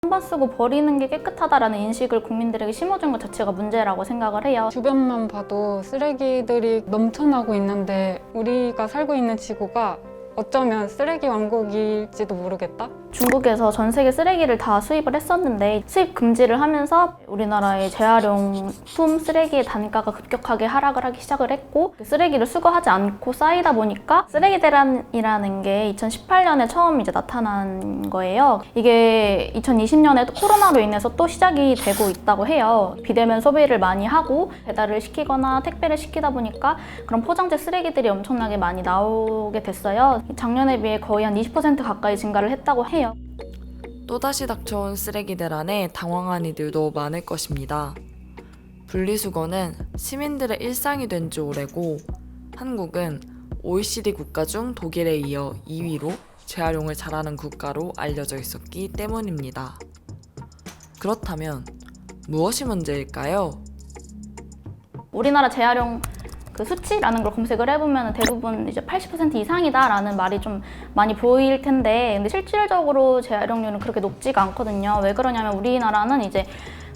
한 번 쓰고 버리는 게 깨끗하다라는 인식을 국민들에게 심어준 것 자체가 문제라고 생각을 해요. 주변만 봐도 쓰레기들이 넘쳐나고 있는데 우리가 살고 있는 지구가 어쩌면 쓰레기 왕국일지도 모르겠다? 중국에서 전 세계 쓰레기를 다 수입을 했었는데 수입 금지를 하면서 우리나라의 재활용품 쓰레기의 단가가 급격하게 하락을 하기 시작을 했고 쓰레기를 수거하지 않고 쌓이다 보니까 쓰레기 대란이라는 게 2018년에 처음 이제 나타난 거예요. 이게 2020년에 코로나로 인해서 또 시작이 되고 있다고 해요. 비대면 소비를 많이 하고 배달을 시키거나 택배를 시키다 보니까 그런 포장재 쓰레기들이 엄청나게 많이 나오게 됐어요. 작년에 비해 거의 한 20% 가까이 증가를 했다고 해요. 또다시 닥쳐온 쓰레기 대란에 당황한 이들도 많을 것입니다. 분리수거는 시민들의 일상이 된 지 오래고 한국은 OECD 국가 중 독일에 이어 2위로 재활용을 잘하는 국가로 알려져 있었기 때문입니다. 그렇다면 무엇이 문제일까요? 우리나라 재활용 그 수치라는 걸 검색을 해보면 대부분 이제 80% 이상이다라는 말이 좀 많이 보일 텐데 근데 실질적으로 재활용률은 그렇게 높지가 않거든요. 왜 그러냐면 우리나라는 이제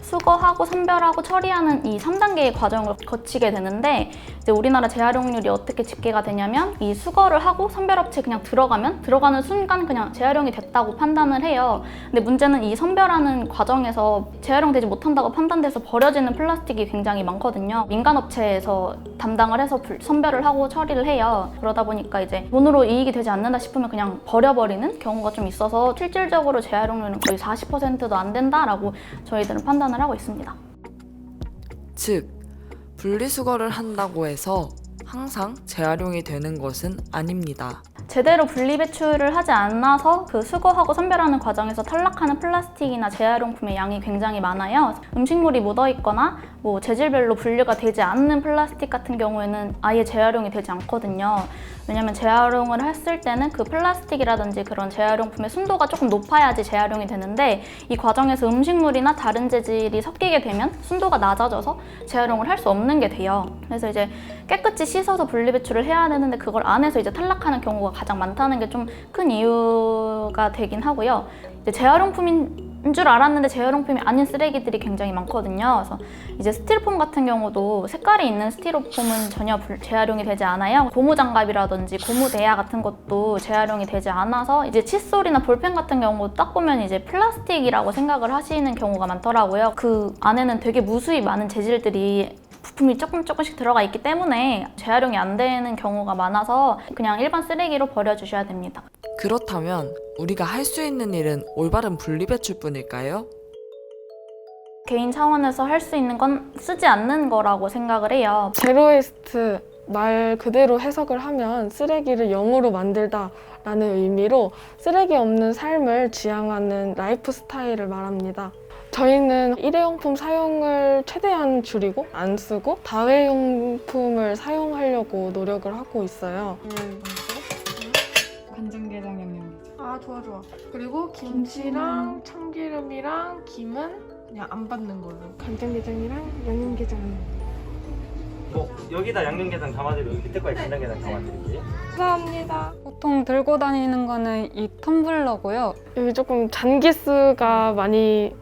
수거하고 선별하고 처리하는 이 3단계의 과정을 거치게 되는데 이제 우리나라 재활용률이 어떻게 집계가 되냐면 이 수거를 하고 선별업체에 그냥 들어가는 순간 그냥 재활용이 됐다고 판단을 해요. 근데 문제는 이 선별하는 과정에서 재활용되지 못한다고 판단돼서 버려지는 플라스틱이 굉장히 많거든요. 민간업체에서 담당을 해서 선별을 하고 처리를 해요. 그러다 보니까 이제 돈으로 이익이 되지 않는다 싶으면 그냥 버려버리는 경우가 좀 있어서 실질적으로 재활용률은 거의 40%도 안 된다라고 저희들은 판단을 하고 있습니다. 즉, 분리수거를 한다고 해서 항상 재활용이 되는 것은 아닙니다. 제대로 분리배출을 하지 않아서 그 수거하고 선별하는 과정에서 탈락하는 플라스틱이나 재활용품의 양이 굉장히 많아요. 음식물이 묻어있거나 뭐 재질별로 분류가 되지 않는 플라스틱 같은 경우에는 아예 재활용이 되지 않거든요. 왜냐면 재활용을 했을 때는 그 플라스틱이라든지 그런 재활용품의 순도가 조금 높아야지 재활용이 되는데 이 과정에서 음식물이나 다른 재질이 섞이게 되면 순도가 낮아져서 재활용을 할 수 없는 게 돼요. 그래서 이제 깨끗이 씻어서 분리배출을 해야 되는데 그걸 안 해서 이제 탈락하는 경우가 가장 많다는 게 좀 큰 이유가 되긴 하고요. 이제 재활용품인 줄 알았는데 재활용품이 아닌 쓰레기들이 굉장히 많거든요. 그래서 이제 스티로폼 같은 경우도 색깔이 있는 스티로폼은 전혀 재활용이 되지 않아요. 고무장갑이라든지 고무대야 같은 것도 재활용이 되지 않아서 이제 칫솔이나 볼펜 같은 경우도 딱 보면 이제 플라스틱이라고 생각을 하시는 경우가 많더라고요. 그 안에는 되게 무수히 많은 재질들이 부품이 조금씩 들어가 있기 때문에 재활용이 안 되는 경우가 많아서 그냥 일반 쓰레기로 버려주셔야 됩니다. 그렇다면 우리가 할 수 있는 일은 올바른 분리배출뿐일까요? 개인 차원에서 할 수 있는 건 쓰지 않는 거라고 생각을 해요. 제로웨이스트 말 그대로 해석을 하면 쓰레기를 0으로 만들다 라는 의미로 쓰레기 없는 삶을 지향하는 라이프 스타일을 말합니다. 저희는 일회용품 사용을 최대한 줄이고 안 쓰고 다회용품을 사용하려고 노력을 하고 있어요. 간장게장 양념게장. 아, 좋아. 그리고 김치랑 참기름이랑 김은 그냥 안 받는 걸로. 간장게장이랑 양념게장. 여기다 양념게장 담아드리고 여기 밑에 거에 간장게장 담아드릴게요. 감사합니다. 보통 들고 다니는 거는 이 텀블러고요. 여기 조금 잔기스가 많이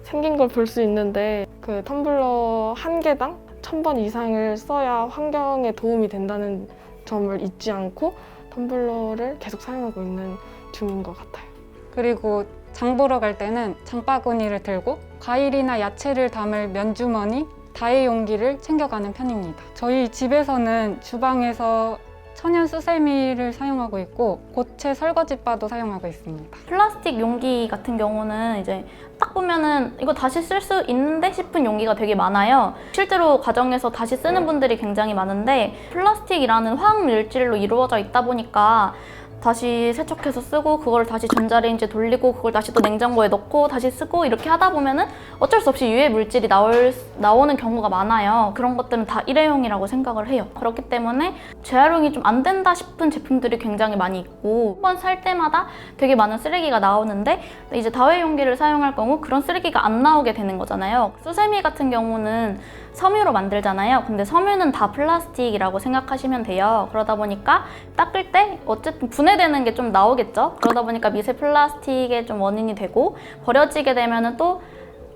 생긴 걸 볼 수 있는데 그 텀블러 한 개당 1000번 이상을 써야 환경에 도움이 된다는 점을 잊지 않고 텀블러를 계속 사용하고 있는 중인 것 같아요. 그리고 장 보러 갈 때는 장바구니를 들고 과일이나 야채를 담을 면주머니, 다회용기를 챙겨가는 편입니다. 저희 집에서는 주방에서 천연 수세미를 사용하고 있고 고체 설거지바도 사용하고 있습니다. 플라스틱 용기 같은 경우는 이제 딱 보면은 이거 다시 쓸 수 있는데 싶은 용기가 되게 많아요. 실제로 가정에서 다시 쓰는 분들이 굉장히 많은데 플라스틱이라는 화학 물질로 이루어져 있다 보니까 다시 세척해서 쓰고 그걸 다시 전자레인지에 돌리고 그걸 다시 또 냉장고에 넣고 다시 쓰고 이렇게 하다 보면은 어쩔 수 없이 유해 물질이 나오는 경우가 많아요. 그런 것들은 다 일회용이라고 생각을 해요. 그렇기 때문에 재활용이 좀 안 된다 싶은 제품들이 굉장히 많이 있고 한 번 살 때마다 되게 많은 쓰레기가 나오는데 이제 다회용기를 사용할 경우 그런 쓰레기가 안 나오게 되는 거잖아요. 수세미 같은 경우는 섬유로 만들잖아요. 근데 섬유는 다 플라스틱이라고 생각하시면 돼요. 그러다 보니까 닦을 때 어쨌든 분해되는 게 좀 나오겠죠. 그러다 보니까 미세 플라스틱의 좀 원인이 되고, 버려지게 되면은 또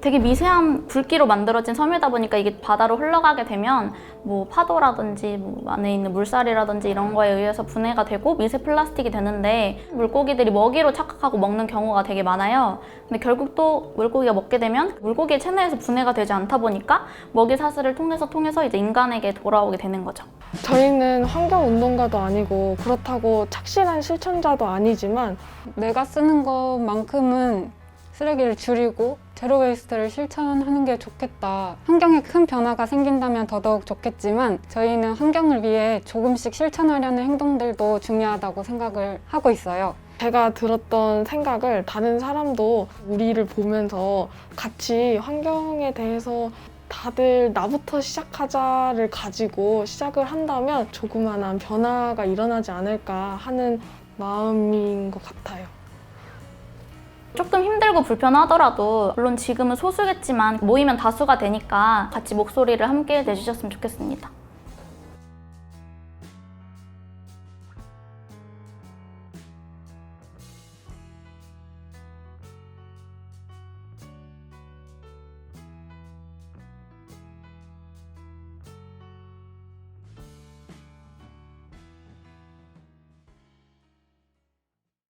되게 미세한 굵기로 만들어진 섬유다 보니까 이게 바다로 흘러가게 되면 뭐 파도라든지 뭐 안에 있는 물살이라든지 이런 거에 의해서 분해가 되고 미세 플라스틱이 되는데, 물고기들이 먹이로 착각하고 먹는 경우가 되게 많아요. 근데 결국 또 물고기가 먹게 되면 물고기의 체내에서 분해가 되지 않다 보니까 먹이 사슬을 통해서 이제 인간에게 돌아오게 되는 거죠. 저희는 환경운동가도 아니고 그렇다고 착실한 실천자도 아니지만 내가 쓰는 것만큼은 쓰레기를 줄이고 제로 웨이스트를 실천하는 게 좋겠다. 환경에 큰 변화가 생긴다면 더더욱 좋겠지만 저희는 환경을 위해 조금씩 실천하려는 행동들도 중요하다고 생각을 하고 있어요. 제가 들었던 생각을 다른 사람도 우리를 보면서 같이 환경에 대해서 다들 나부터 시작하자를 가지고 시작을 한다면 조그만한 변화가 일어나지 않을까 하는 마음인 것 같아요. 조금 힘들고 불편하더라도, 물론 지금은 소수겠지만 모이면 다수가 되니까 같이 목소리를 함께 내주셨으면 좋겠습니다.